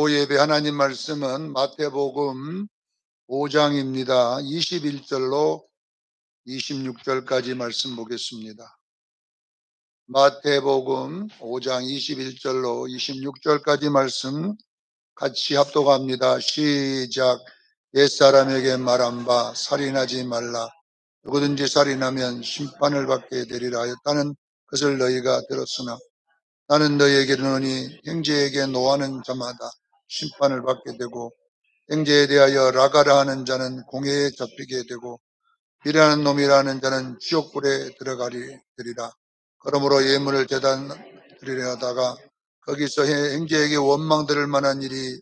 오후 예배 하나님 말씀은 마태복음 5장입니다. 21절로 26절까지 말씀 보겠습니다. 마태복음 5장 21절로 26절까지 말씀 같이 합독합니다. 시작. 옛사람에게 말한 바 살인하지 말라. 누구든지 살인하면 심판을 받게 되리라 하였다는 것을 너희가 들었으나 나는 너희에게 이르노니 형제에게 노하는 자마다 심판을 받게 되고 형제에 대하여 라가라 하는 자는 공회에 잡히게 되고 비라는 놈이라는 자는 지옥불에 들어가리라. 그러므로 예물을 제단 드리려 하다가 거기서 형제에게 원망 들을 만한 일이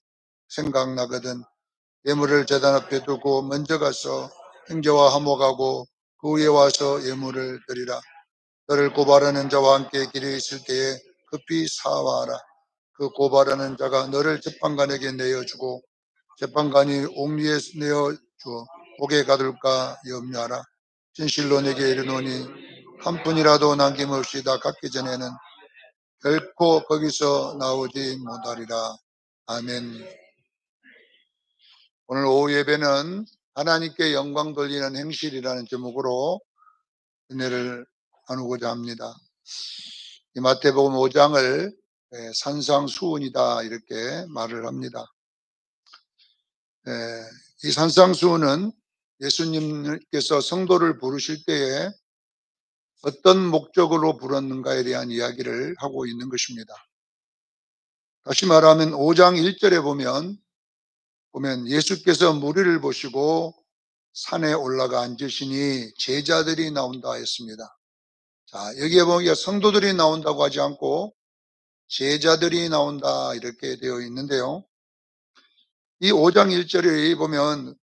생각나거든 예물을 제단 앞에 두고 먼저 가서 형제와 화목하고 그 후에 와서 예물을 드리라. 너를 고발하는 자와 함께 길에 있을 때에 급히 사와라. 그 고발하는 자가 너를 재판관에게 내어주고 재판관이 옥리에 내어주어 옥에 가둘까 염려하라. 진실로 내게 이르노니 한 푼이라도 남김없이 다 갚기 전에는 결코 거기서 나오지 못하리라. 아멘. 오늘 오후 예배는 하나님께 영광 돌리는 행실이라는 제목으로 은혜를 나누고자 합니다. 이 마태복음 5장을 산상수훈이다 이렇게 말을 합니다. 이 산상수훈은 예수님께서 성도를 부르실 때에 어떤 목적으로 부르는가에 대한 이야기를 하고 있는 것입니다. 다시 말하면 5장 1절에 보면 예수께서 무리를 보시고 산에 올라가 앉으시니 제자들이 나온다 했습니다. 자, 여기에 보면 성도들이 나온다고 하지 않고 제자들이 나온다 이렇게 되어 있는데요. 이 5장 1절에 보면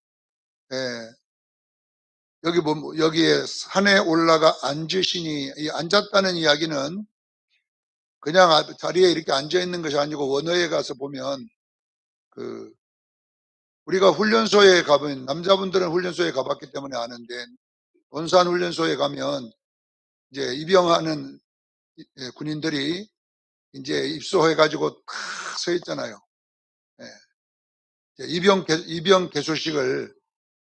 여기에 산에 올라가 앉으시니 이 앉았다는 이야기는 그냥 자리에 이렇게 앉아 있는 것이 아니고 원어에 가서 보면 우리가 훈련소에 가면 남자분들은 훈련소에 가봤기 때문에 아는데 원산 훈련소에 가면 이제 입영하는 군인들이 이제 입소해 가지고 탁 서 있잖아요. 입영 개소식을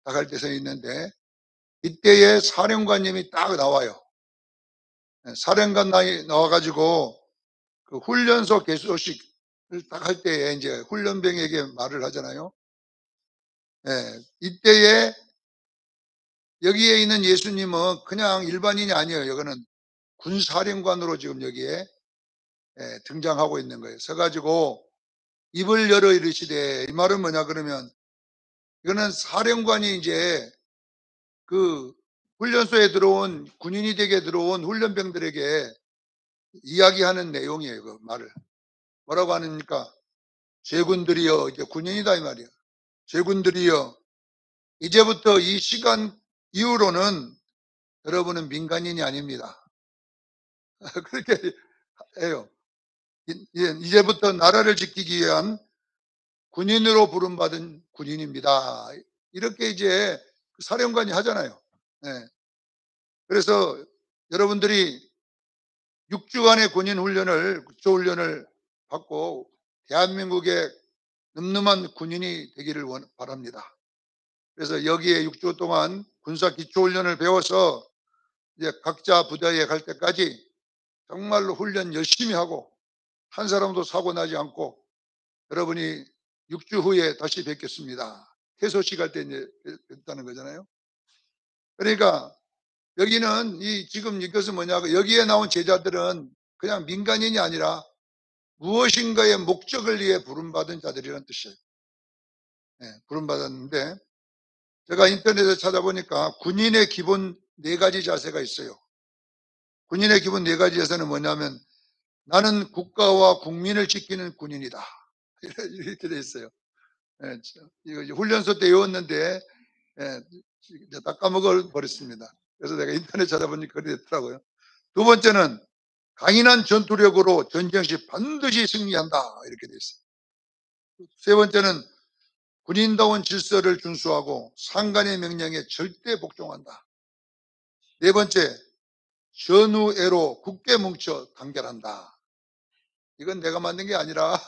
딱 할 때 서 있는데 이때에 사령관님이 딱 나와요. 사령관이 나와가지고 그 훈련소 개소식을 딱 할 때에 이제 훈련병에게 말을 하잖아요. 이때에 여기에 있는 예수님은 그냥 일반인이 아니에요. 이거는 군사령관으로 지금 여기에 등장하고 있는 거예요. 서가지고 입을 열어 이르시되 이 말은 뭐냐 그러면 이거는 사령관이 이제 그 훈련소에 들어온 군인이 되게 들어온 훈련병들에게 이야기하는 내용이에요. 그 말을 뭐라고 하니까 제군들이여 이제 군인이다 이 말이야. 제군들이여 이제부터 이 시간 이후로는 여러분은 민간인이 아닙니다. 그렇게 해요. 이제부터 나라를 지키기 위한 군인으로 부름받은 군인입니다. 이렇게 이제 사령관이 하잖아요. 그래서 여러분들이 6주간의 군인 훈련을, 기초훈련을 받고 대한민국의 늠름한 군인이 되기를 바랍니다. 그래서 여기에 6주 동안 군사 기초훈련을 배워서 이제 각자 부대에 갈 때까지 정말로 훈련 열심히 하고 한 사람도 사고 나지 않고 여러분이 6주 후에 다시 뵙겠습니다. 해소식 할 때 뵙다는 거잖아요. 그러니까 여기는 지금 이것은 뭐냐고 여기에 나온 제자들은 그냥 민간인이 아니라 무엇인가의 목적을 위해 부름받은 자들이라는 뜻이에요. 부름받았는데 제가 인터넷에 찾아보니까 군인의 기본 4가지 자세가 있어요. 군인의 기본 4가지 자세는 뭐냐면 나는 국가와 국민을 지키는 군인이다. 이렇게 돼 있어요. 이거 훈련소 때 외웠는데 다 까먹어버렸습니다. 그래서 내가 인터넷 찾아보니까 그렇게 됐더라고요. 두 번째는 강인한 전투력으로 전쟁 시 반드시 승리한다. 이렇게 돼 있어요. 세 번째는 군인다운 질서를 준수하고 상관의 명령에 절대 복종한다. 네 번째, 전우애로 굳게 뭉쳐 단결한다. 이건 내가 만든 게 아니라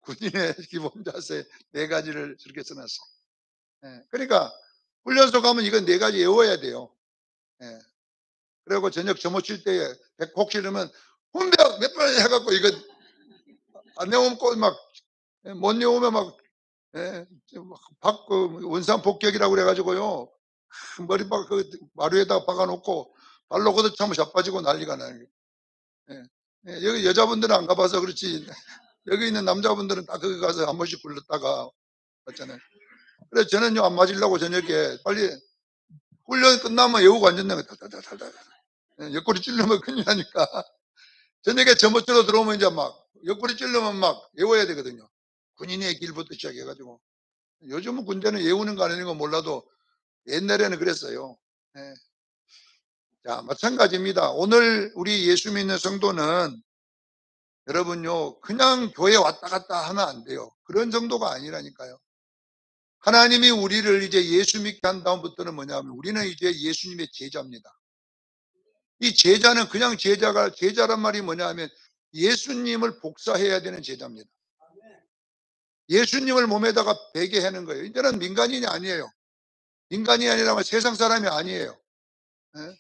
군인의 기본 자세 네 가지를 저렇게 써놨어요. 예. 그러니까 훈련소 가면 이거 네 가지 외워야 돼요. 예. 그리고 저녁 점호 칠 때 혹시 이러면 훈병 몇 번 해 갖고 이거 안 외우면 꼭 막 못 외우면 막 예. 그 원산 폭격이라고 그래 가지고요. 머리박 그 마루에다가 박아 놓고 발로 걷어차면 자빠지고 난리가 나요. 예. 예. 여기 여자분들은 안 가 봐서 그렇지 여기 있는 남자분들은 다 거기 가서 한 번씩 굴렀다가 왔잖아요. 그래서 저는요 안 맞으려고 저녁에 빨리 훈련 끝나면 외우고 앉았는 거예요. 달달달달달. 예. 옆구리 찔르면 큰일 나니까. 저녁에 점호처로 들어오면 이제 막 옆구리 찔르면 막 외워야 되거든요. 군인의 길부터 시작해 가지고. 요즘은 군대는 외우는 거 아니는 거 몰라도 옛날에는 그랬어요. 예. 자, 마찬가지입니다. 오늘 우리 예수 믿는 성도는 여러분요, 그냥 교회 왔다 갔다 하면 안 돼요. 그런 정도가 아니라니까요. 하나님이 우리를 이제 예수 믿게 한 다음부터는 뭐냐면 우리는 이제 예수님의 제자입니다. 이 제자는 그냥 제자란 말이 뭐냐 하면 예수님을 복사해야 되는 제자입니다. 예수님을 몸에다가 배게 하는 거예요. 이제는 민간인이 아니에요. 인간이 아니라면 세상 사람이 아니에요. 예?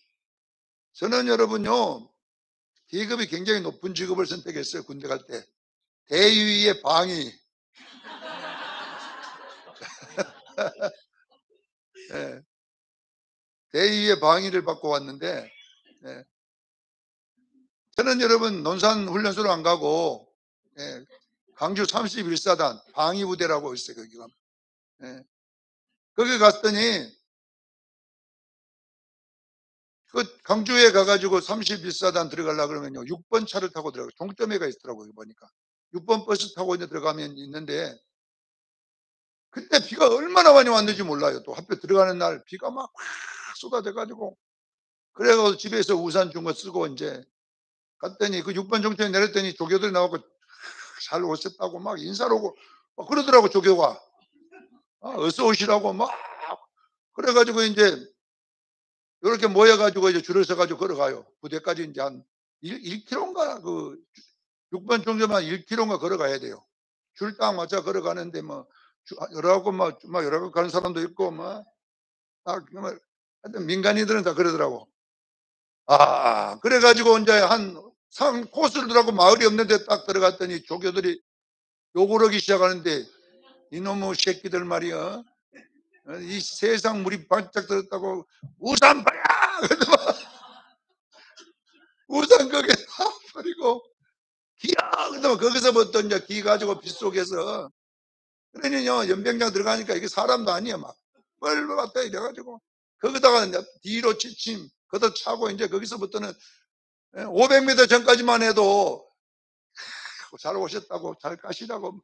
저는 여러분요, 계급이 굉장히 높은 직업을 선택했어요. 군대 갈 때. 대위의 방위. 예. 대위의 방위를 받고 왔는데, 예. 저는 여러분 논산 훈련소로 안 가고, 예. 강주 31사단 방위부대라고 있어요. 거기가. 예. 거기 갔더니 그 강주에 가가지고 31사단 들어가려고 그러면요. 6번 차를 타고 들어가요. 종점에가 있더라고요. 보니까. 6번 버스 타고 이제 들어가면 있는데 그때 비가 얼마나 많이 왔는지 몰라요. 또 하필 들어가는 날 비가 막 확 쏟아져 가지고 그래서 집에서 우산 준 거 쓰고 인제 갔더니 그 6번 종점에 내렸더니 조교들이 나와 갖고 "잘 오셨다."고 막 인사를 하고 막 그러더라고 조교가. 어서 오시라고 막 그래 가지고 인제 요렇게 모여 가지고 이제 줄을 서 가지고 걸어가요. 부대까지 인제 한 1 킬로인가 그 6번 종점만 1 킬로인가 걸어가야 돼요. 줄 딱 맞춰 걸어가는데 뭐 여러 고 막 여러 고 가는 사람도 있고 뭐 뭐 하여튼 민간인들은 다 그러더라고. 그래 가지고 인제 한 산 코스를 들어가고 마을이 없는 데 딱 들어갔더니 조교들이 욕을 하기 시작하는데 "이놈의 새끼들 말이야. 이 세상 물이 반짝 들었다고 우산 버려!" 그래서 막 우산 거기에 다 버리고 "기어!" 그러더만 거기서부터 인제 기 가지고 빗속에서 그러니요 연병장 들어가니까 이게 사람도 아니에요 막. 뻘뻘 왔다 이래 가지고 거기다가 인제 뒤로 취침 걷어차고 인제 거기서부터는 예 500m 전까지만 해도 잘 오셨다고 잘 가시라고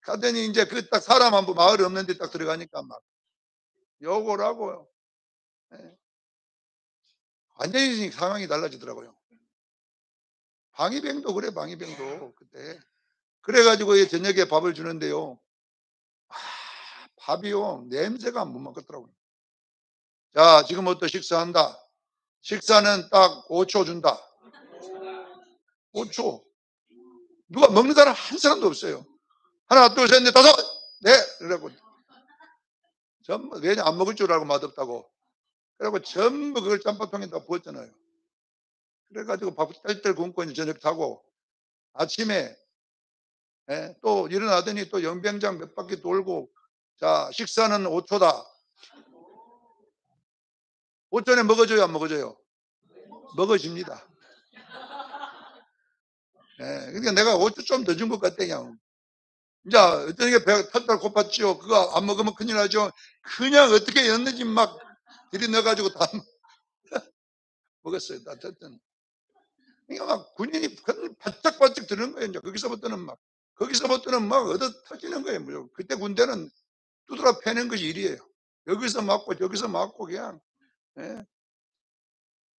가더니 인제 그 딱 사람 한 분 마을 없는 데 딱 들어가니까 막 욕을 하고 예. 완전히 상황이 달라지더라고요. 방위병도 그래 방위병도 그때. 그래 가지고 이 저녁에 밥을 주는데요. 아 밥이요 냄새가 못 맡겠더라고요. "자 지금부터 식사한다." 식사는 딱 5초 준다. 5 초. 누가 먹는 사람 한 사람도 없어요. "하나 둘 셋 넷 다섯." "네." 이러고 전부 왜냐 안 먹을 줄 알고 맛없다고. 그래 갖고 전부 그걸 짬밥통에다 부었잖아요. 그래 가지고 밥 뜰뜰 굶고 이제 저녁 타고 아침에 예 또 일어나더니 또 연병장 몇 바퀴 돌고 "자 식사는 5 초다." 5 초에 먹어줘요 안 먹어줘요? 먹어집니다. 예. 그러니까 내가 5초 좀 더 준 것 같아 그냥. 인제 저녁에 배가 탈탈 고팠지요. 그거 안 먹으면 큰일 나죠. 그냥 어떻게 였는지 막 들이넣어 가지고 다 먹었어요. 어쨌든. 그러니까 막 군인이 바짝바짝 드는 거예요 인제 거기서부터는 막 얻어 터지는 거예요 무조건. 그때 군대는 두드러 패는 것이 일이에요. 여기서 맞고 저기서 맞고 그냥 예.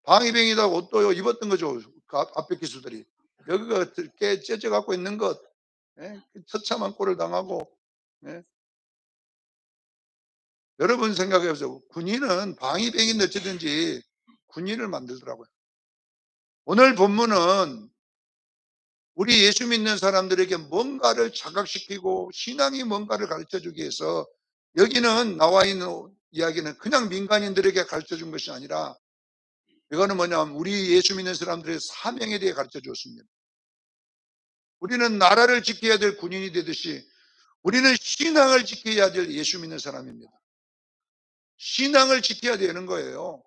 방위병이라고 또요 입었던 거죠. 그 앞에 기수들이. 여기가 깨 째져 갖고 있는 것 예. 그 처참한 꼴을 당하고 예. 여러분 생각해 보세요. 군인은 방위병인 어찌든지 군인을 만들더라고요. 오늘 본문은 우리 예수 믿는 사람들에게 뭔가를 자각시키고 신앙이 뭔가를 가르쳐주기 위해서 여기는 나와 있는 이야기는 그냥 민간인들에게 가르쳐준 것이 아니라 이거는 뭐냐면 우리 예수 믿는 사람들의 사명에 대해 가르쳐 주었습니다. 우리는 나라를 지켜야 될 군인이 되듯이 우리는 신앙을 지켜야 될 예수 믿는 사람입니다. 신앙을 지켜야 되는 거예요.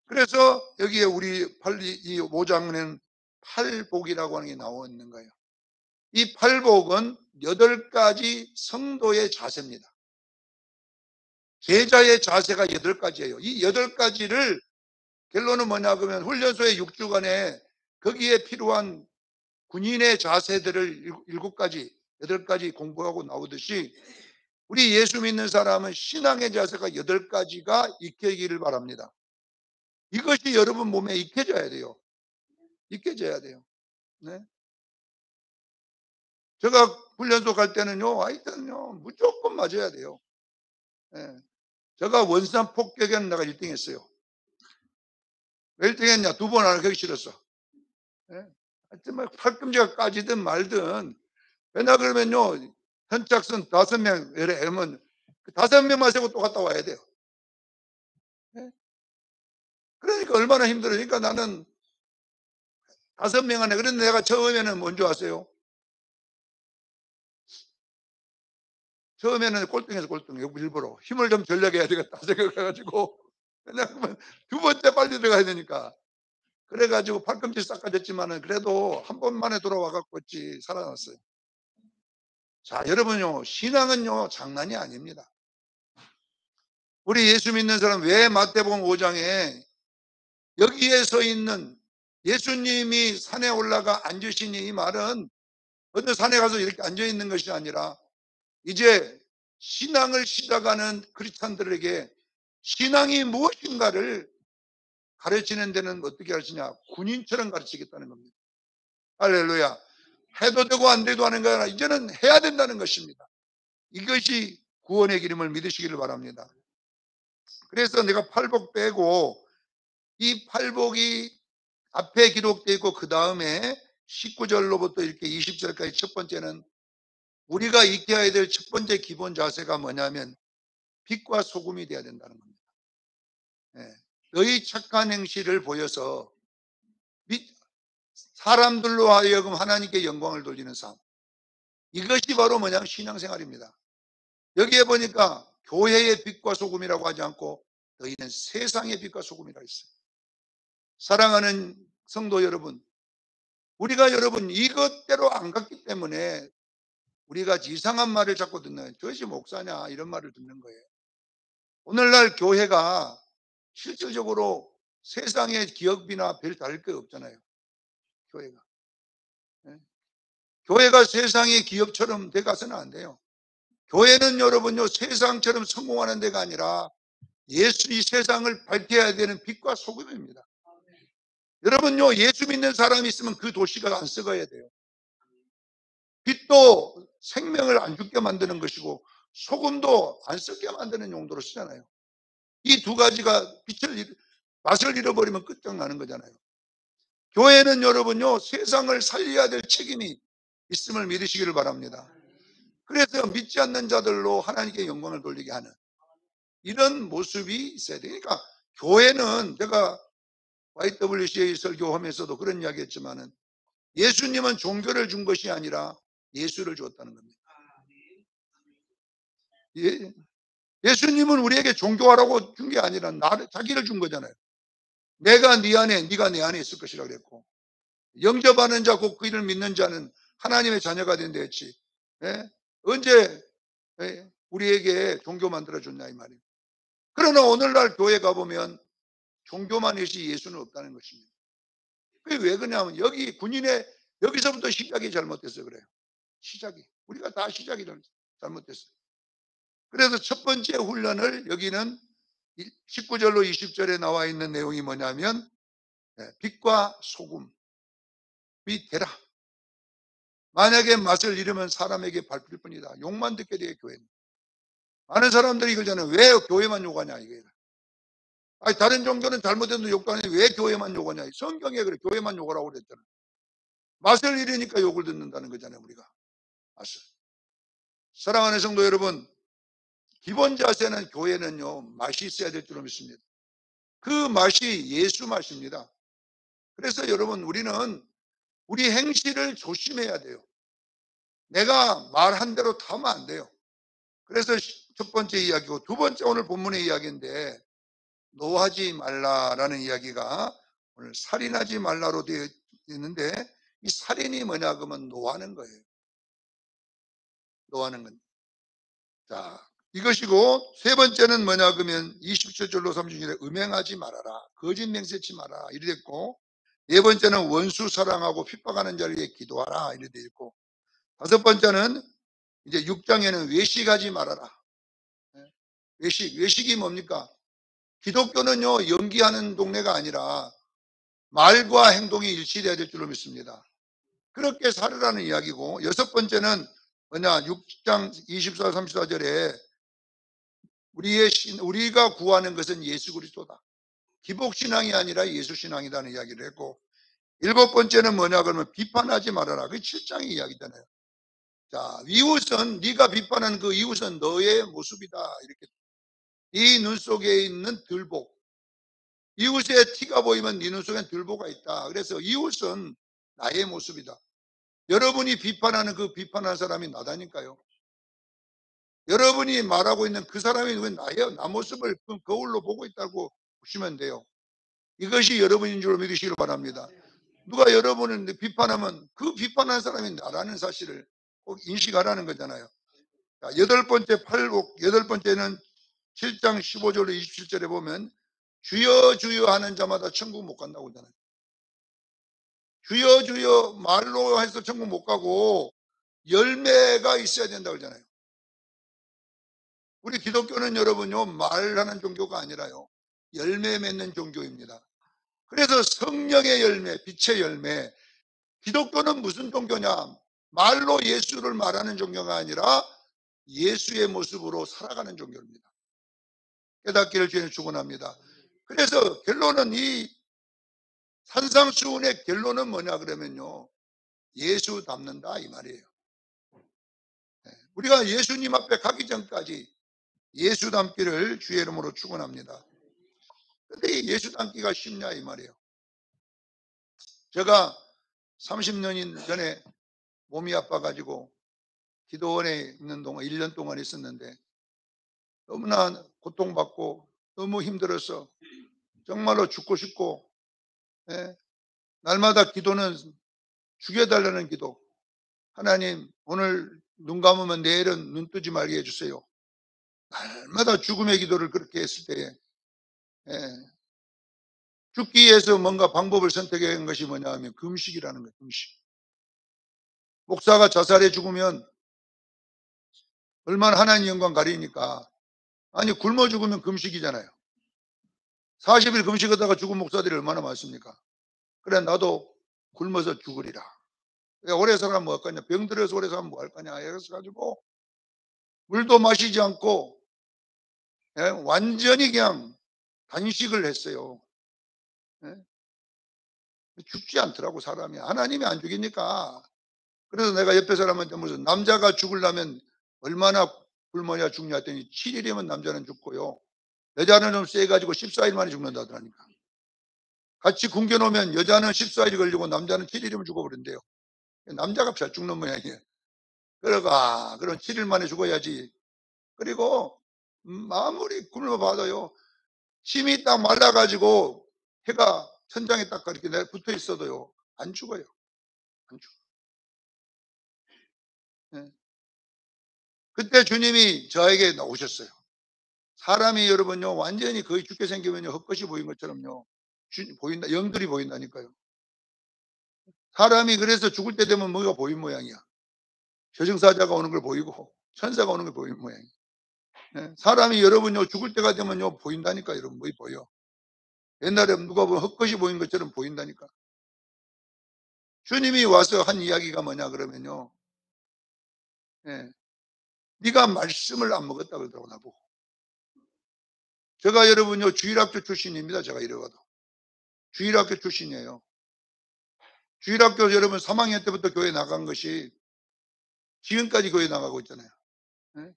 그래서 여기에 우리 이 5장에는 팔복이라고 하는 게 나와 있는 거예요. 이 팔복은 8가지 성도의 자세입니다. 제자의 자세가 8가지예요. 이 8가지를 결론은 뭐냐 그러면 훈련소의 6주간에 거기에 필요한 군인의 자세들을 7가지, 8가지 공부하고 나오듯이 우리 예수 믿는 사람은 신앙의 자세가 8가지가 익혀지기를 바랍니다. 이것이 여러분 몸에 익혀져야 돼요. 익혀져야 돼요. 네. 제가 훈련소 갈 때는요, 하여튼요, 무조건 맞아야 돼요. 네. 제가 원산 폭격에는 내가 1등 했어요. 왜 1등 했냐? 2번 안에 가기 싫었어. 네. 하여튼 막 팔꿈치가 까지든 말든. 왜냐 그러면요, 현착선 5명, 이러면 5명만 세고 또 갔다 와야 돼요. 네. 그러니까 얼마나 힘들으니까 나는 5명 안에, 그런데 내가 처음에는 뭔지 아세요? 처음에는 꼴등해서 꼴등, 일부러. 힘을 좀 전략해야 되겠다 생각해가지고. 왜냐하면 2번째 빨리 들어가야 되니까. 그래가지고 팔꿈치 싹 까졌지만은 그래도 한 번만에 돌아와갖고 어찌 살아났어요. 자, 여러분요, 신앙은요, 장난이 아닙니다. 우리 예수 믿는 사람 왜 마태복음 5장에 여기에 서 있는 예수님이 산에 올라가 앉으시니 이 말은 어느 산에 가서 이렇게 앉아 있는 것이 아니라 이제 신앙을 시작하는 크리스찬들에게 신앙이 무엇인가를 가르치는 데는 어떻게 하시냐? 군인처럼 가르치겠다는 겁니다. 할렐루야. 해도 되고 안 돼도 하는 게 아니라 이제는 해야 된다는 것입니다. 이것이 구원의 기름을 믿으시기를 바랍니다. 그래서 내가 팔복 빼고 이 팔복이 앞에 기록되어 있고 그 다음에 19절로부터 이렇게 20절까지 첫 번째는 우리가 익혀야 될 첫 번째 기본 자세가 뭐냐면 빛과 소금이 되어야 된다는 겁니다. 네. 너희 착한 행실을 보여서 사람들로 하여금 하나님께 영광을 돌리는 삶. 이것이 바로 뭐냐면 신앙생활입니다. 여기에 보니까 교회의 빛과 소금이라고 하지 않고 너희는 세상의 빛과 소금이라 했어요. 사랑하는 성도 여러분, 우리가 여러분 이것대로 안 갔기 때문에 우리가 이상한 말을 자꾸 듣는, 저것이 목사냐 이런 말을 듣는 거예요. 오늘날 교회가 실질적으로 세상의 기업이나 별 다를 게 없잖아요. 교회가. 네? 교회가 세상의 기업처럼 돼가서는 안 돼요. 교회는 여러분요, 세상처럼 성공하는 데가 아니라 예수, 이 세상을 밝혀야 되는 빛과 소금입니다. 여러분요, 예수 믿는 사람이 있으면 그 도시가 안 썩어야 돼요. 빛도 생명을 안 죽게 만드는 것이고 소금도 안 썩게 만드는 용도로 쓰잖아요. 이 2가지가 맛을 잃어버리면 끝장나는 거잖아요. 교회는 여러분요, 세상을 살려야 될 책임이 있음을 믿으시기를 바랍니다. 그래서 믿지 않는 자들로 하나님께 영광을 돌리게 하는 이런 모습이 있어야 돼요. 그러니까 교회는 제가 YWCA 설교하면서도 그런 이야기 했지만은 예수님은 종교를 준 것이 아니라 예수를 주었다는 겁니다. 예수님은 우리에게 종교하라고 준 게 아니라 자기를 준 거잖아요. 내가 네 안에, 네가 내 안에 있을 것이라고 그랬고, 영접하는 자, 곧 그 이를 믿는 자는 하나님의 자녀가 된다 했지. 예? 언제 우리에게 종교 만들어줬냐 이 말이에요. 그러나 오늘날 교회 가보면 종교만 있지 예수는 없다는 것입니다. 그게 왜 그러냐면 여기 여기서부터 시작이 잘못돼서 그래요. 시작이. 우리가 다 시작이 잘못됐어요. 그래서 첫 번째 훈련을 여기는 19절로 20절에 나와 있는 내용이 뭐냐면 빛과 소금이 되라. 만약에 맛을 잃으면 사람에게 밟힐 뿐이다. 욕만 듣게 돼요, 교회는. 많은 사람들이 이거잖아요. 왜 교회만 욕하냐, 이게. 아니, 다른 종교는 잘못해도 욕도 안 해. 왜 교회만 욕하냐. 성경에 그래, 교회만 욕하라고 그랬잖아요. 맛을 잃으니까 욕을 듣는다는 거잖아요, 우리가. 맛을. 사랑하는 성도 여러분, 기본 자세는 교회는요, 맛이 있어야 될 줄로 믿습니다. 그 맛이 예수 맛입니다. 그래서 여러분, 우리는 우리 행실을 조심해야 돼요. 내가 말한 대로 다 하면 안 돼요. 그래서 첫 번째 이야기고, 두 번째 오늘 본문의 이야기인데, 노하지 말라라는 이야기가 오늘 살인하지 말라로 되어 있는데, 이 살인이 뭐냐 그러면 노하는 거예요. 노하는 겁니다. 자, 이것이고, 세 번째는 뭐냐 그러면 27절로 30절에 음행하지 말아라, 거짓 맹세치 마라 이래 됐고, 네 번째는 원수 사랑하고 핍박하는 자를 위해 기도하라 이래 돼 있고, 다섯 번째는 이제 6장에는 외식하지 말아라. 외식이 뭡니까? 기독교는요, 연기하는 동네가 아니라 말과 행동이 일치돼야 될 줄로 믿습니다. 그렇게 살으라는 이야기고, 여섯 번째는 뭐냐, 6장 24, 34절에 우리가 구하는 것은 예수 그리스도다. 기복신앙이 아니라 예수신앙이라는 이야기를 했고, 일곱 번째는 뭐냐 그러면 비판하지 말아라. 그게 7장의 이야기잖아요. 자, 이웃은, 네가 비판하는 그 이웃은 너의 모습이다. 이렇게. 네 눈 속에 있는 들보, 이웃의 티가 보이면 네 눈 속엔 들보가 있다. 그래서 이웃은 나의 모습이다. 여러분이 비판하는 그 비판하는 사람이 나다니까요. 여러분이 말하고 있는 그 사람이 왜 나 모습을 그 거울로 보고 있다고 보시면 돼요. 이것이 여러분인 줄 믿으시길 바랍니다. 누가 여러분을 비판하면 그 비판하는 사람이 나라는 사실을 꼭 인식하라는 거잖아요. 자, 여덟 번째는 7장 15절로 27절에 보면 주여 주여 하는 자마다 천국 못 간다고 하잖아요. 주여 주여 말로 해서 천국 못 가고 열매가 있어야 된다고 하잖아요. 우리 기독교는 여러분요, 말하는 종교가 아니라요, 열매 맺는 종교입니다. 그래서 성령의 열매, 빛의 열매. 기독교는 무슨 종교냐? 말로 예수를 말하는 종교가 아니라 예수의 모습으로 살아가는 종교입니다. 깨닫기를 주님 축원합니다. 그래서 결론은, 이 산상수훈의 결론은 뭐냐 그러면요, 예수 닮는다 이 말이에요. 우리가 예수님 앞에 가기 전까지 예수 닮기를 주의 이름으로 축원합니다. 근데 예수 닮기가 쉽냐 이 말이에요. 제가 30년 전에 몸이 아파가지고 기도원에 있는 동안 1년 동안 있었는데, 너무나 고통받고 너무 힘들어서 정말로 죽고 싶고, 날마다 기도는 죽여달라는 기도. 하나님, 오늘 눈 감으면 내일은 눈 뜨지 말게 해주세요. 날마다 죽음의 기도를 그렇게 했을 때에, 죽기 위해서 뭔가 방법을 선택한 것이 뭐냐 하면 금식이라는 거예요. 금식. 목사가 자살해 죽으면 얼마나 하나님 영광 가리니까, 아니 굶어 죽으면 금식이잖아요. 40일 금식하다가 죽은 목사들이 얼마나 많습니까? 그래 나도 굶어서 죽으리라. 오래 살아면 뭐 할 거냐, 병들어서 오래 살면 뭐 할 거냐 이래서 가지고 물도 마시지 않고 완전히 그냥 단식을 했어요. 죽지 않더라고 사람이. 하나님이 안 죽이니까. 그래서 내가 옆에 사람한테 무슨 남자가 죽으려면 얼마나 굶어야 죽냐 했더니 7일이면 남자는 죽고요, 여자는 좀 세가지고 14일 만에 죽는다더라니까. 같이 굶겨놓으면 여자는 14일이 걸리고 남자는 7일이면 죽어버린대요. 남자가 잘 죽는 모양이에요. 그러가 그럼 7일 만에 죽어야지. 그리고 아무리 굶어봐도요, 침이 딱 말라가지고 해가 천장에 딱 이렇게 붙어 있어도요 안 죽어요. 안 죽어. 예. 그때 주님이 저에게 나오셨어요. 사람이 여러분요, 완전히 거의 죽게 생기면요, 헛것이 보인 것처럼요, 보인다, 영들이 보인다니까요. 사람이 그래서 죽을 때 되면 뭐가 보인 모양이야. 저승사자가 오는 걸 보이고 천사가 오는 걸 보이는 모양이에요. 사람이 여러분요, 죽을 때가 되면요, 보인다니까. 여러분, 뭐 보여. 옛날에 누가 보면 헛것이 보인 것처럼 보인다니까. 주님이 와서 한 이야기가 뭐냐 그러면요, 네가 말씀을 안 먹었다 그러더라고 나보고. 제가 여러분요, 주일학교 출신입니다. 제가 이래가도 주일학교 출신이에요. 주일학교 여러분 3학년 때부터 교회 나간 것이 지금까지 교회 나가고 있잖아요. 예?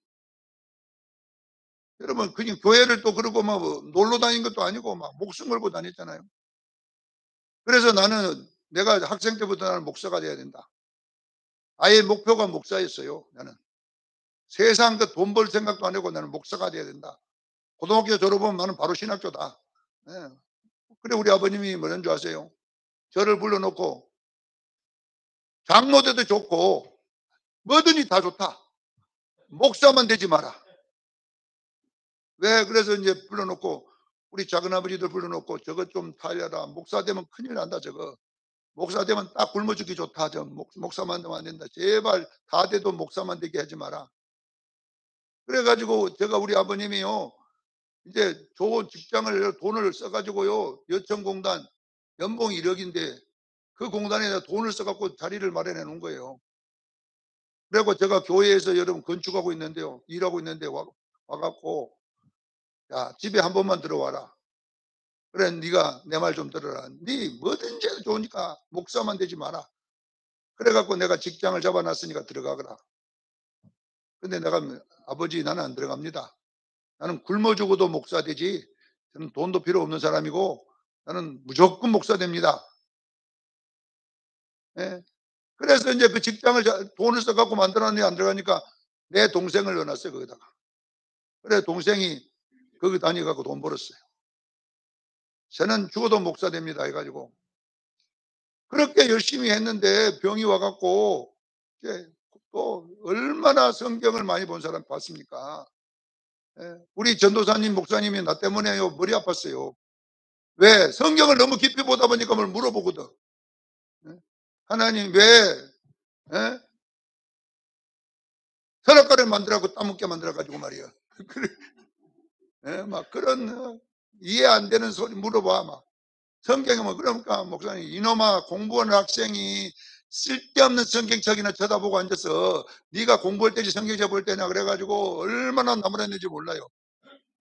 여러분 그냥 교회를 또 그러고 뭐 놀러 다닌 것도 아니고 막 목숨 걸고 다녔잖아요. 그래서 나는 내가 학생 때부터 나는 목사가 돼야 된다. 아예 목표가 목사였어요. 나는 세상 그 돈 벌 생각도 안 하고 나는 목사가 돼야 된다. 고등학교 졸업하면 나는 바로 신학교다. 예. 그래 우리 아버님이 뭐라는 줄 아세요? 저를 불러놓고 장로 돼도 좋고 뭐든지 다 좋다. 목사만 되지 마라. 왜? 그래서 이제 불러놓고 우리 작은아버지들 불러놓고 저거 좀 타려라. 목사 되면 큰일 난다 저거. 목사 되면 딱 굶어 죽기 좋다. 저 목사만 되면 안 된다. 제발 다 돼도 목사만 되게 하지 마라. 그래 가지고 제가 우리 아버님이요. 이제 좋은 직장을 돈을 써 가지고요. 여천공단 연봉이 1억인데 그 공단에다 돈을 써 갖고 자리를 마련해 놓은 거예요. 그리고 제가 교회에서 여러분 건축하고 있는데요. 일하고 있는데 와 갖고 "야 집에 한 번만 들어와라. 그래 네가 내 말 좀 들어라. 네 뭐든지 해도 좋으니까 목사만 되지 마라." 그래 갖고 "내가 직장을 잡아 놨으니까 들어가거라." 근데 내가 "아버지 나는 안 들어갑니다. 나는 굶어 죽어도 목사 되지 저는 돈도 필요 없는 사람이고 나는 무조건 목사 됩니다." 예. 그래서 인제 그 직장을 돈을 써 갖고 만들어 놨는데 안 들어가니까 내 동생을 넣어 놨어요 거기다가. 그래 동생이 거기 다녀 갖고 돈 벌었어요. "저는 죽어도 목사 됩니다." 해 가지고. 그렇게 열심히 했는데 병이 와 갖고 이제 또 얼마나 성경을 많이 본 사람 봤습니까? 예. 우리 전도사님 목사님이 나 때문에요 머리 아팠어요. 왜? 성경을 너무 깊이 보다 보니까 뭘 물어보거든. 예. "하나님 왜 예? 선악과를 만들어 갖고 따먹게 만들어 가지고 말이야." 그래 예 막 그런 이해 안 되는 소리 물어봐 막. 성경에 뭐 그러니까 목사님 "이놈아 공부하는 학생이 쓸데없는 성경책이나 쳐다보고 앉아서 네가 공부할 때지 성경책 볼 때냐." 그래 가지고 얼마나 나무랐는지 몰라요.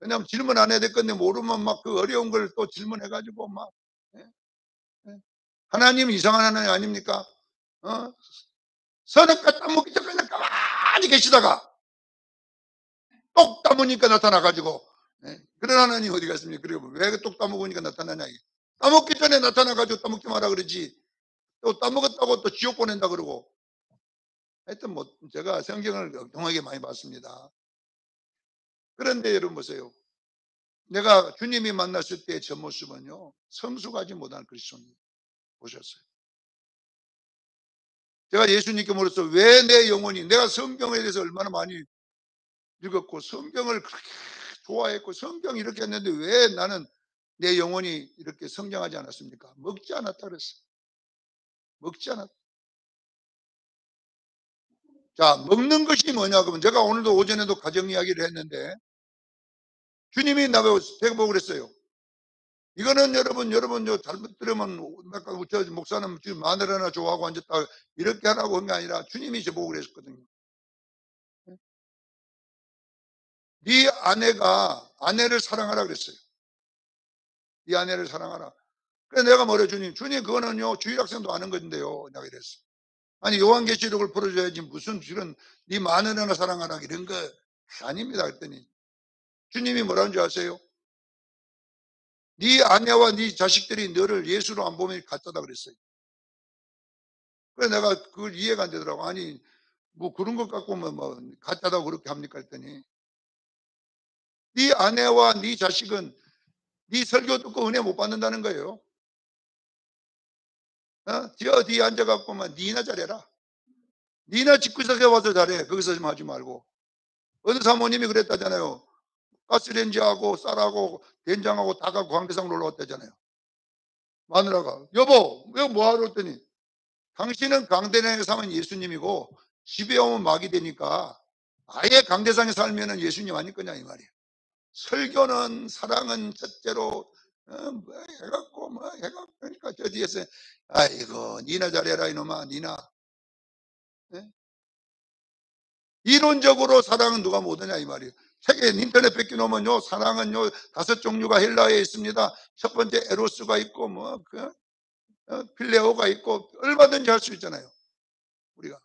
왜냐하면 질문 안 해야 될 건데 모르면 막 그 어려운 걸 또 질문해 가지고 막 예 예. 하나님은 이상한 하나님 아닙니까? 어? 선악과 따먹기 전까지 가만히 계시다가 똑 따먹으니까 나타나 가지고 예. 그런 하나님 어디 갔습니까? 그리고 왜 똑 따먹으니까 나타나냐 이게. 따먹기 전에 나타나 가지고 따먹지 마라 그러지. 또 따먹었다고 또 지옥 보낸다 그러고. 하여튼 뭐 제가 성경을 엉뚱하게 많이 봤습니다. 그런데 여러분 보세요. 내가 주님이 만났을 때의 저 모습은요. 성숙하지 못한 그리스도인 보셨어요. 제가 예수님께 물었어요. 왜 내 영혼이 내가 성경에 대해서 얼마나 많이 읽었고 성경을 그렇게 좋아했고 성경 이렇게 했는데 왜 나는 내 영혼이 이렇게 성장하지 않았습니까? 먹지 않았다 그랬어요. 먹지 않았다. 자, 먹는 것이 뭐냐 그러면 제가 오늘도 오전에도 가정 이야기를 했는데 주님이 나보고 그랬어요. 이거는 여러분 저 잘못 들으면 아까 저 목사는 지금 마늘 하나 좋아하고 앉았다 이렇게 하라고 한 게 아니라 주님이 저보고 그랬거든요. 네 아내가 아내를 사랑하라 그랬어요. 네 아내를 사랑하라. 그래서 내가 뭐래 주님. 주님 그거는요 주일 학생도 아는 건데요. 내가 이랬어. 아니 요한계시록을 풀어줘야지 무슨 이런 네 마늘 하나 사랑하라 이런 거 아닙니다. 그랬더니 주님이 뭐라는 줄 아세요? 네 아내와 네 자식들이 너를 예수로 안 보면 가짜다 그랬어요. 그래서 내가 그걸 이해가 안 되더라고. 아니 뭐 그런 것 갖고 뭐 가짜다고 그렇게 합니까 했더니 네 아내와 네 자식은 네 설교 듣고 은혜 못 받는다는 거예요. 저 뒤에 앉아 갖고만 니나 잘해라. 니나 집구석에 와서 잘해. 거기서 좀 하지 말고. 어느 사모님이 그랬다잖아요. 가스레인지하고 쌀하고 된장하고 다 갖고 광대상 놀러 왔다잖아요. 마누라가 여보 왜 뭐하러 했더니 당신은 강대상에 사면 예수님이고 집에 오면 막이 되니까 아예 강대상에 살면은 예수님 아닐 거냐 이 말이에요. 설교는 사랑은 첫째로 뭐 해갖고 뭐 해갖고 그러니까 저 뒤에서 아이고 니나 잘해라 이놈아 니나 예? 이론적으로 사랑은 누가 못하냐 이 말이에요. 책에 인터넷 뺏겨놓으면요 사랑은요 5 종류가 헬라어에 있습니다. 첫 번째 에로스가 있고 뭐 필레오가 있고 얼마든지 할 수 있잖아요. 우리가.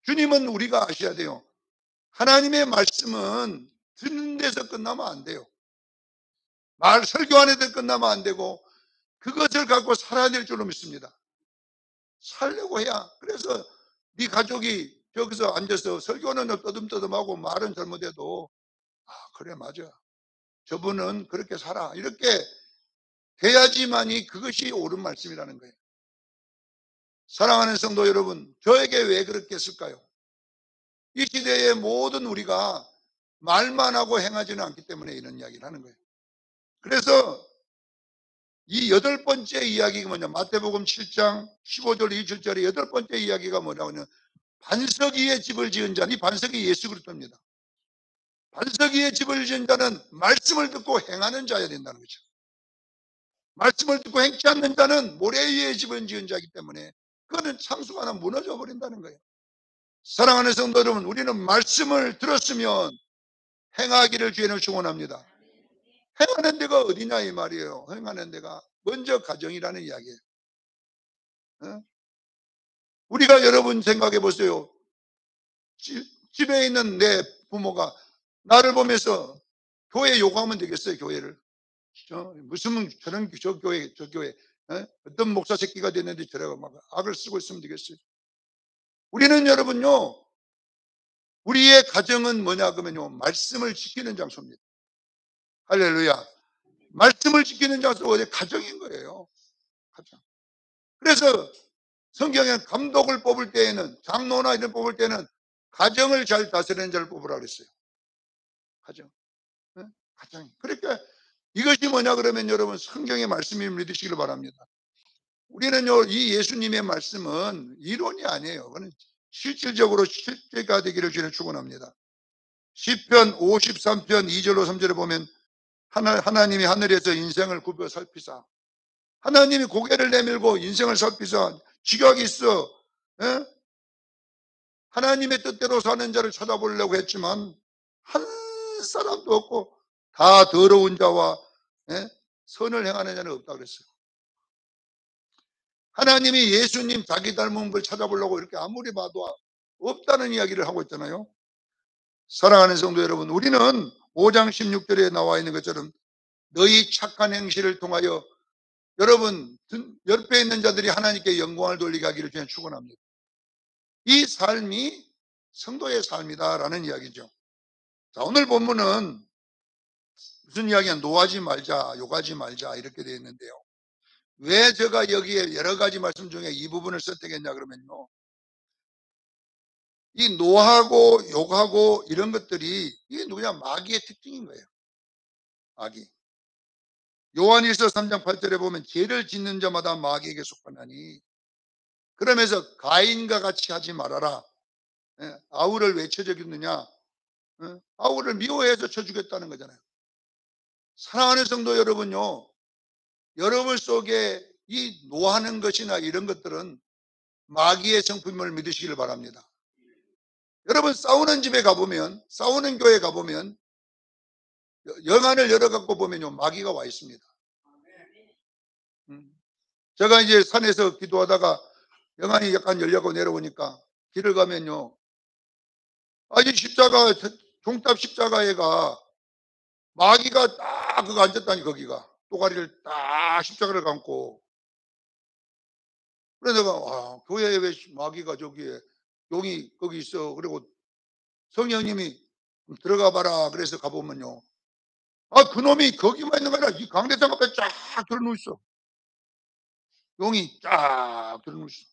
주님은 우리가 아셔야 돼요. 하나님의 말씀은 듣는 데서 끝나면 안 돼요. 말 설교하는 데 끝나면 안 되고 그것을 갖고 살아야 될 줄로 믿습니다. 살려고 해야. 그래서 네 가족이 여기서 앉아서 설교는 떠듬떠듬하고 말은 잘못해도 그래 맞아. 저분은 그렇게 살아. 이렇게 돼야지만이 그것이 옳은 말씀이라는 거예요. 사랑하는 성도 여러분, 저에게 왜 그렇게 했을까요? 이 시대의 모든 우리가 말만 하고 행하지는 않기 때문에 이런 이야기를 하는 거예요. 그래서 이 여덟 번째 이야기가 뭐냐, 마태복음 7장 15절 27절의 여덟 번째 이야기가 뭐냐면 반석 위에 집을 지은 자는, 이 반석이 예수 그리스도입니다. 반석 위에 집을 지은 자는 말씀을 듣고 행하는 자여야 된다는 거죠. 말씀을 듣고 행치 않는 자는 모래 위에 집을 지은 자이기 때문에 그거는 창수가 하나 무너져 버린다는 거예요. 사랑하는 성도 여러분, 우리는 말씀을 들었으면 행하기를 주의는 축원합니다. 행하는 데가 어디냐 이 말이에요. 행하는 데가 먼저 가정이라는 이야기예요. 어? 우리가 여러분 생각해 보세요. 집에 있는 내 부모가 나를 보면서 교회 요구하면 되겠어요, 교회를. 무슨 저 교회, 저 교회. 어떤 목사 새끼가 됐는데 저래가 막 악을 쓰고 있으면 되겠어요. 우리는 여러분요, 우리의 가정은 뭐냐 그러면요, 말씀을 지키는 장소입니다. 할렐루야. 말씀을 지키는 장소가 어디 가정인 거예요. 가정. 그래서 성경에 감독을 뽑을 때에는, 장로나 이런 뽑을 때는 가정을 잘 다스리는 자를 뽑으라 그랬어요. 가정. 가정. 그러니까 이것이 뭐냐 그러면 여러분 성경의 말씀을 믿으시길 바랍니다. 우리는요, 이 예수님의 말씀은 이론이 아니에요. 그건 실질적으로 실제가 되기를 주는 축원합니다. 시편 53편 2절로 3절에 보면 하나님이 하늘에서 인생을 굽어 살피사, 하나님이 고개를 내밀고 인생을 살피사 지각이 있어. 에? 하나님의 뜻대로 사는 자를 찾아보려고 했지만 한 사람도 없고 다 더러운 자와 선을 행하는 자는 없다 그랬어요. 하나님이 예수님 자기 닮은 걸 찾아보려고 이렇게 아무리 봐도 없다는 이야기를 하고 있잖아요. 사랑하는 성도 여러분, 우리는 5장 16절에 나와 있는 것처럼 너희 착한 행실을 통하여 여러분 옆에 있는 자들이 하나님께 영광을 돌리게 하기를 주님 축원합니다. 이 삶이 성도의 삶이다라는 이야기죠. 자, 오늘 본문은 무슨 이야기냐, 노하지 말자, 욕하지 말자 이렇게 되어 있는데요. 왜 제가 여기에 여러 가지 말씀 중에 이 부분을 선택했냐 그러면요, 이 노하고 욕하고 이런 것들이 이게 누구냐, 마귀의 특징인 거예요. 마귀. 요한일서 3장 8절에 보면 죄를 짓는 자마다 마귀에게 속하나니, 그러면서 가인과 같이 하지 말아라. 아우를 왜 쳐 죽였느냐? 아우를 미워해서 쳐 죽였다는 거잖아요. 사랑하는 성도 여러분요, 여러분 속에 이 노하는 것이나 이런 것들은 마귀의 성품을 믿으시길 바랍니다. 여러분 싸우는 집에 가보면, 싸우는 교회에 가보면 영안을 열어갖고 보면요, 마귀가 와 있습니다. 제가 이제 산에서 기도하다가 영안이 약간 열려고 내려오니까 길을 가면요, 이 십자가, 종탑 십자가에가 마귀가 딱 그거 앉았다니, 거기가 또가리를 딱 십자가를 감고. 그래서 내가 교회에 왜 마귀가 저기에 용이 거기 있어. 그리고 성령님이 들어가 봐라 그래서 가보면요, 그놈이 거기만 있는 거 아니라 이 강대상 앞에 쫙 들어누워 있어. 용이 쫙 들어누워 있어.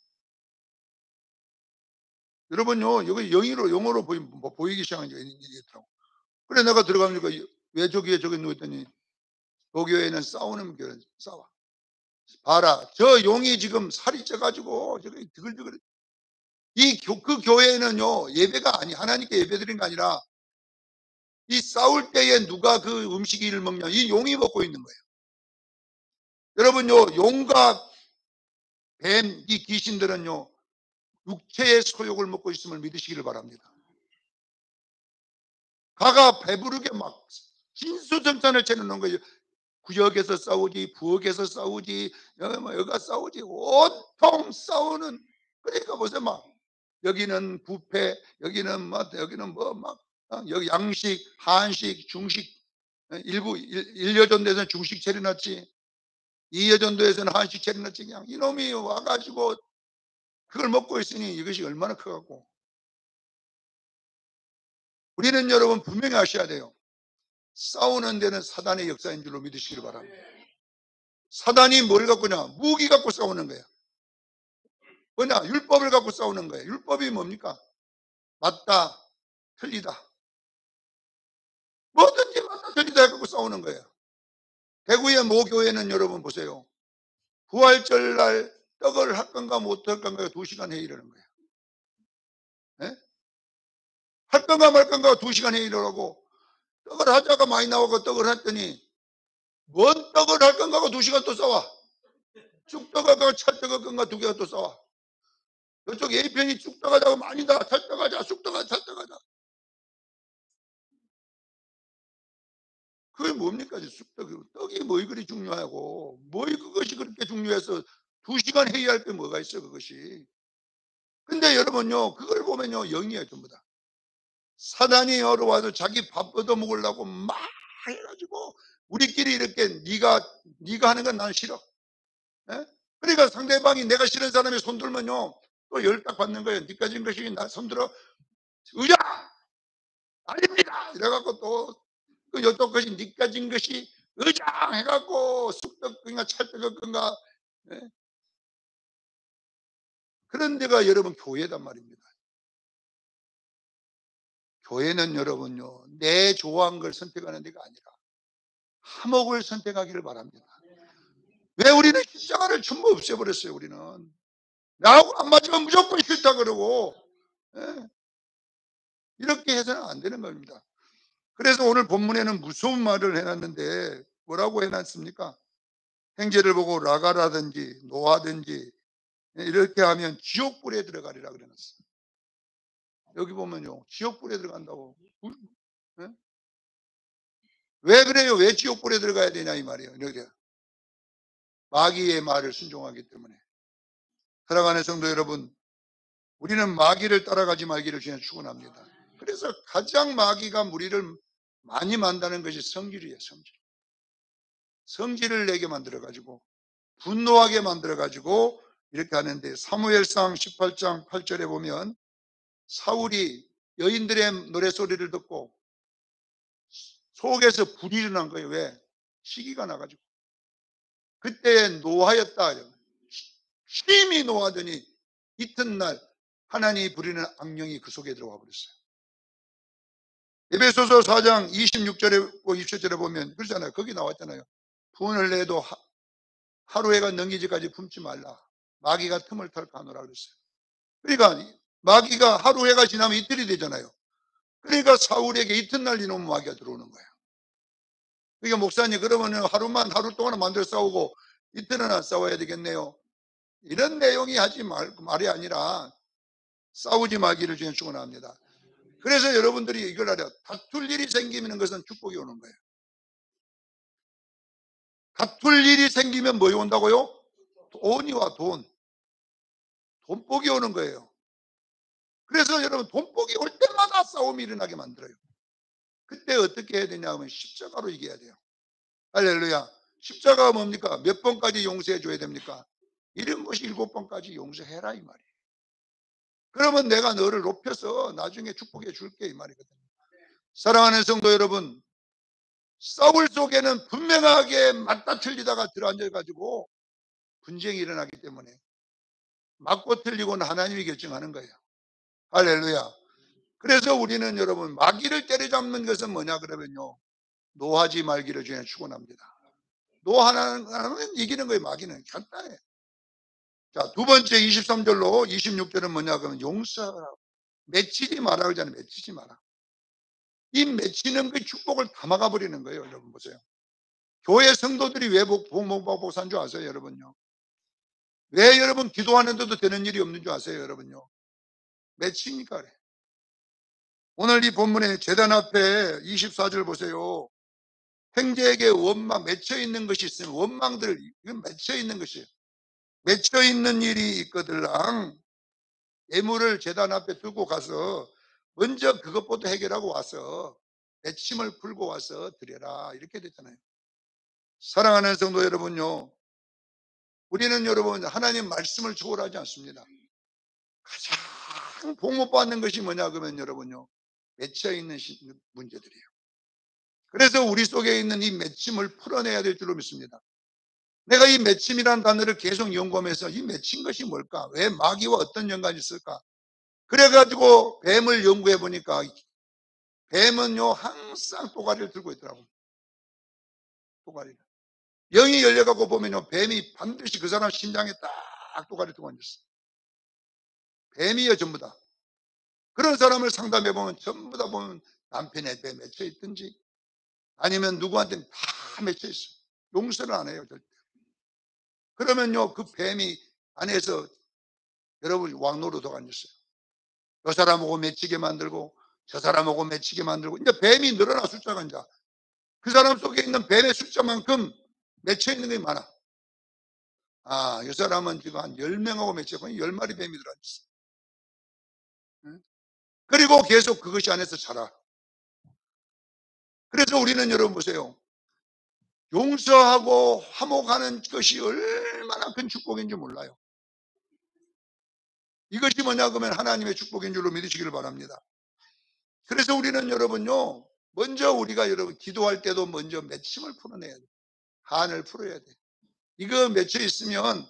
여러분요, 여기 영어로 보이기 시작한 게 있더라고. 그래 내가 들어가니까 왜 저기에 저기 누워있더니 그 교회는 싸우는 교회, 싸워. 봐라, 저 용이 지금 살이 쪄가지고 저기 드글드글. 그 교회는요, 예배가 하나님께 예배드린 게 아니라 이 싸울 때에 누가 그 음식을 먹냐, 이 용이 먹고 있는 거예요. 여러분요, 용과 뱀, 이 귀신들은요, 육체의 소욕을 먹고 있음을 믿으시기를 바랍니다. 가가 배부르게 막 진수성찬을 차려놓은 거예요. 구역에서 싸우지, 부엌에서 싸우지, 여가 싸우지, 온통 싸우는. 그러니까 보세요, 막 여기는 뷔페, 여기는 뭐 막 여기 양식, 한식, 중식, 일부 일여전도에서는 중식 차려놨지, 이여전도에서는 한식 차려놨지. 그냥 이놈이 와가지고 그걸 먹고 있으니 이것이 얼마나 커갖고. 우리는 여러분 분명히 아셔야 돼요. 싸우는 데는 사단의 역사인 줄로 믿으시길 바랍니다. 사단이 뭘 갖고냐? 무기 갖고 싸우는 거야. 뭐냐? 율법을 갖고 싸우는 거예요. 율법이 뭡니까? 맞다, 틀리다. 뭐든지 맞다, 틀리다 갖고 싸우는 거예요. 대구의 모 교회는 여러분 보세요. 부활절 날 떡을 할 건가 못 할 건가 2시간 회의를 하는 거예요. 네? 할 건가 말 건가 2시간 회의를 하고, 떡을 하자가 많이 나오고 떡을 했더니 뭔 떡을 할 건가 하고 2시간 또 싸워. 쑥떡 할까 찰떡 할 건가 2개가 또 싸워. 이쪽 A편이 쑥떡 하자고 아니다, 찰떡 하자, 쑥떡 하자, 찰떡 하자. 그게 뭡니까? 떡이 뭐 그리 중요하고, 뭐 그것이 그렇게 중요해서 2시간 회의할 게 뭐가 있어, 그것이. 근데 여러분요, 그걸 보면요, 영이에요, 전부 다. 사단이 와서 자기 밥 얻어먹으려고 막 해가지고, 우리끼리 이렇게 네가 하는 건 난 싫어. 예? 그러니까 상대방이 내가 싫은 사람이 손 들면요, 또 열딱 받는 거예요. 니까 진 것이 나 손 들어. 의자! 아닙니다! 이래갖고 또, 그 여쪽 것이 니까 진 것이 의장! 해갖고 쑥떡인가 찰떡인가. 예? 그런 데가 여러분 교회단 말입니다. 교회는 여러분요, 내 좋아하는 걸 선택하는 데가 아니라 화목을 선택하기를 바랍니다. 왜 우리는 십자가를 전부 없애버렸어요, 우리는. 나하고 안 맞으면 무조건 싫다 그러고. 예? 이렇게 해서는 안 되는 겁니다. 그래서 오늘 본문에는 무서운 말을 해놨는데 뭐라고 해놨습니까? 행제를 보고 라가라든지 노하든지 이렇게 하면 지옥불에 들어가리라 그래놨어요. 여기 보면요, 지옥불에 들어간다고. 예? 왜 그래요? 왜 지옥불에 들어가야 되냐 이 말이에요. 이렇게 마귀의 말을 순종하기 때문에. 사랑하는 성도 여러분, 우리는 마귀를 따라가지 말기를 주님 축원합니다. 그래서 가장 마귀가 우리를 많이 만다는 것이 성질이에요. 성질을 내게 만들어가지고 분노하게 만들어가지고 이렇게 하는데, 사무엘상 18장 8절에 보면 사울이 여인들의 노래소리를 듣고 속에서 불이 일어난 거예요. 왜? 시기가 나가지고. 그때 노하였다. 심히 노하더니 이튿날 하나님이 부리는 악령이 그 속에 들어와 버렸어요. 에베소서 4장 26절에 27절에 보면 그러잖아요. 거기 나왔잖아요. 분을 내도 하루해가 넘기지까지 품지 말라. 마귀가 틈을 탈까 하노라 그랬어요. 그러니까 마귀가 하루해가 지나면 이틀이 되잖아요. 그러니까 사울에게 이튿날 이놈 마귀가 들어오는 거예요. 그러니까 목사님, 그러면 하루 동안 만들어 싸우고 이틀은 싸워야 되겠네요. 이런 내용이 말이 아니라 싸우지 말기를 주님 축원합니다. 그래서 여러분들이 이걸 알아요. 다툴 일이 생기는 것은 축복이 오는 거예요. 다툴 일이 생기면 뭐가 온다고요? 돈이와 돈복이 오는 거예요. 그래서 여러분, 돈복이 올 때마다 싸움이 일어나게 만들어요. 그때 어떻게 해야 되냐면 십자가로 이겨야 돼요. 할렐루야. 십자가가 뭡니까? 몇 번까지 용서해 줘야 됩니까? 7번까지 용서해라 이 말이에요. 그러면 내가 너를 높여서 나중에 축복해 줄게 이 말이거든요. 사랑하는 성도 여러분, 싸울 속에는 분명하게 맞다 틀리다가 들어앉아가지고 분쟁이 일어나기 때문에 맞고 틀리고는 하나님이 결정하는 거예요. 할렐루야. 그래서 우리는 여러분, 마귀를 때려잡는 것은 뭐냐 그러면요, 노하지 말기를 주님 축원합니다. 노하는 이기는 거예요. 마귀는 간단해. 자, 두 번째 23절로 26절은 뭐냐 그러면 용서하라. 맺히지 마라 그러잖아요. 맺히지 마라. 이 맺히는 그 축복을 다 막아버리는 거예요. 여러분 보세요. 교회 성도들이 왜 복못 산 줄 아세요? 여러분요. 왜 여러분 기도하는데도 되는 일이 없는 줄 아세요? 여러분요. 맺히니까 그래. 오늘 이 본문의 제단 앞에 24절 보세요. 형제에게 원망, 맺혀 있는 것이 있으면 원망들, 이건 맺혀 있는 것이에요. 맺혀 있는 일이 있거들랑 예물을 제단 앞에 두고 가서 먼저 그것부터 해결하고 와서 맺힘을 풀고 와서 드려라. 이렇게 됐잖아요. 사랑하는 성도 여러분요. 우리는 여러분 하나님 말씀을 초월하지 않습니다. 가장 복 못 받는 것이 뭐냐 그러면 여러분요. 맺혀 있는 문제들이에요. 그래서 우리 속에 있는 이 맺힘을 풀어내야 될 줄로 믿습니다. 내가 이 맺힘이라는 단어를 계속 연구하면서 이 맺힌 것이 뭘까? 왜 마귀와 어떤 연관이 있을까? 그래가지고 뱀을 연구해 보니까 뱀은요 항상 또가리를 들고 있더라고요. 또가리를. 영이 열려가고 보면요 뱀이 반드시 그 사람 심장에 딱 또가리를 들고 앉았어. 뱀이에요 전부 다. 그런 사람을 상담해 보면 전부 다 보면 남편에 배 맺혀 있든지 아니면 누구한테는 다 맺혀 있어. 용서를 안 해요 절대. 그러면요 그 뱀이 안에서 여러분 왕노릇하고 앉았어요. 저 사람하고 맺히게 만들고 저 사람하고 맺히게 만들고 이제 뱀이 늘어나 숫자가 이제 그 사람 속에 있는 뱀의 숫자만큼 맺혀 있는 게 많아. 아, 이 사람은 지금 한 10명하고 맺혀 있고 10마리 뱀이 들어있어. 그리고 계속 그것이 안에서 자라. 그래서 우리는 여러분 보세요. 용서하고 화목하는 것이 얼마나 큰 축복인지 몰라요. 이것이 뭐냐 그러면 하나님의 축복인 줄로 믿으시기를 바랍니다. 그래서 우리는 여러분요. 먼저 우리가 여러분 기도할 때도 먼저 맺힘을 풀어내야 돼. 한을 풀어야 돼. 이거 맺혀 있으면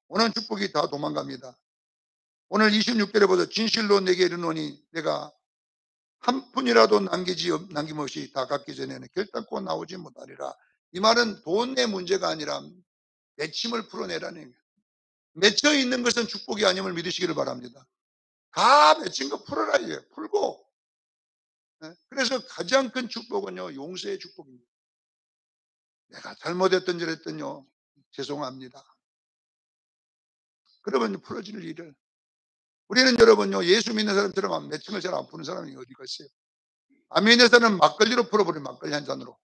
오는 축복이 다 도망갑니다. 오늘 26절에 보자. 진실로 내게 이르노니 내가 한 푼이라도 남김없이 다 갚기 전에는 결단코 나오지 못하리라. 이 말은 돈의 문제가 아니라 맺힘을 풀어내라는 얘기예요. 맺혀 있는 것은 축복이 아님을 믿으시기를 바랍니다. 다 맺힌 거 풀어라 이제 풀고. 그래서 가장 큰 축복은요 용서의 축복입니다. 내가 잘못했던 저랬더니요 죄송합니다. 그러면 풀어질 일을. 우리는 여러분요 예수 믿는 사람처럼 맺힘을 잘 안 푸는 사람이 어디가 있어요. 안 믿는 사람은 막걸리로 풀어버려요. 막걸리 한 잔으로.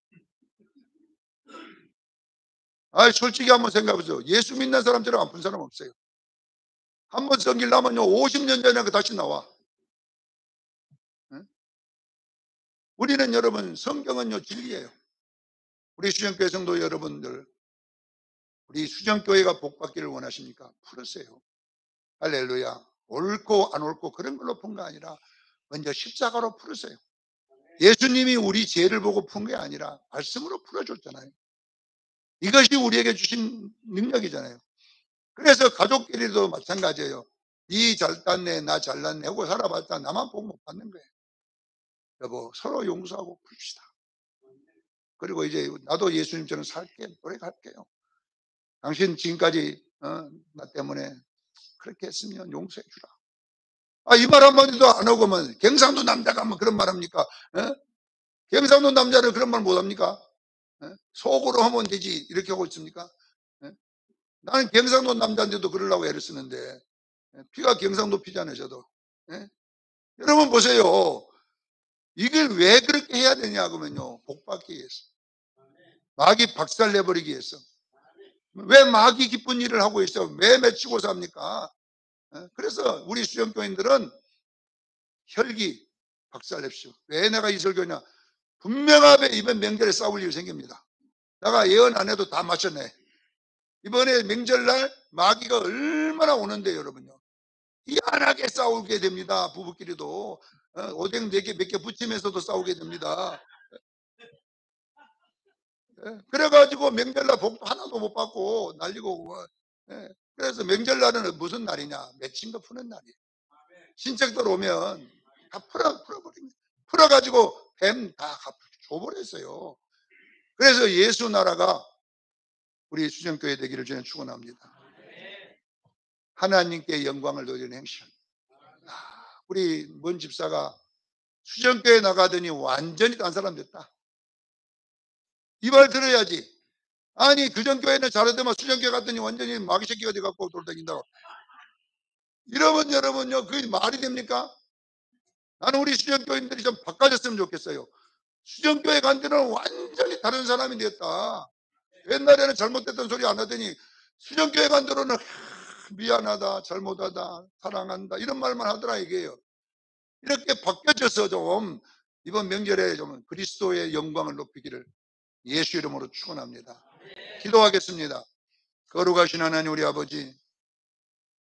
솔직히 한번 생각해 보세요. 예수 믿는 사람처럼 안 푸는 사람 없어요. 한번 성질나면요 50년 전에 다시 나와. 우리는 여러분 성경은요 진리예요. 우리 수정교회 성도 여러분들, 우리 수정교회가 복받기를 원하십니까? 풀으세요. 할렐루야. 옳고 안 옳고 그런 걸로 푼 거 아니라 먼저 십자가로 풀으세요. 예수님이 우리 죄를 보고 푼 게 아니라 말씀으로 풀어줬잖아요. 이것이 우리에게 주신 능력이잖아요. 그래서 가족끼리도 마찬가지예요. 니 잘났네 나 잘났네 하고 살아봤자 나만 복 못 받는 거예요. 여보 서로 용서하고 풉시다. 그리고 이제 나도 예수님처럼 살게 노력할게요. 당신 지금까지 나 때문에 그렇게 했으면 용서해 주라. 이 말 한마디도 안 하고만 경상도 남자가 뭐 그런 말 합니까? 경상도 남자를 그런 말 못합니까? 속으로 하면 되지 이렇게 하고 있습니까? 나는 경상도 남자인데도 그러려고 애를 쓰는데 피가 경상도 피잖아요 저도. 여러분 보세요. 이걸 왜 그렇게 해야 되냐 그러면요 복받기 위해서. 마귀 박살내버리기 위해서. 왜 마귀 기쁜 일을 하고 있어요? 왜 맺히고 삽니까? 그래서 우리 수영교인들은 혈기 박살냅시오. 왜 내가 이 설교냐? 분명하게 이번 명절에 싸울 일이 생깁니다. 내가 예언 안 해도 다 맞췄네. 이번에 명절날 마귀가 얼마나 오는데 여러분요. 희한하게 싸우게 됩니다. 부부끼리도. 오뎅 4개 몇 개 붙이면서도 싸우게 됩니다. 그래가지고 명절날 복도 하나도 못 받고 난리고. 그래서 명절날은 무슨 날이냐? 맺힌 거 푸는 날이에요. 친척들 오면 다 풀어버립니다. 풀어가지고 뱀 다 줘버렸어요. 그래서 예수 나라가 우리 수정교회 되기를 저는 축원합니다. 하나님께 영광을 돌리는 행실. 우리 먼 집사가 수정교회 나가더니 완전히 딴 사람 됐다. 이 말 들어야지. 아니 그전교회는 잘하더만 수정교회 갔더니 완전히 마귀 새끼가 돼갖고 돌아다닌다고. 이러면 여러분요 그게 말이 됩니까? 나는 우리 수정교인들이 좀 바꿔졌으면 좋겠어요. 수정교회 간 뒤는 완전히 다른 사람이 됐다. 옛날에는 잘못됐던 소리 안 하더니 수정교회 간 뒤로는 미안하다, 잘못하다, 사랑한다 이런 말만 하더라 이게요. 이렇게 바뀌어져서 좀 이번 명절에 좀 그리스도의 영광을 높이기를 예수 이름으로 축원합니다. 기도하겠습니다. 거룩하신 하나님 우리 아버지,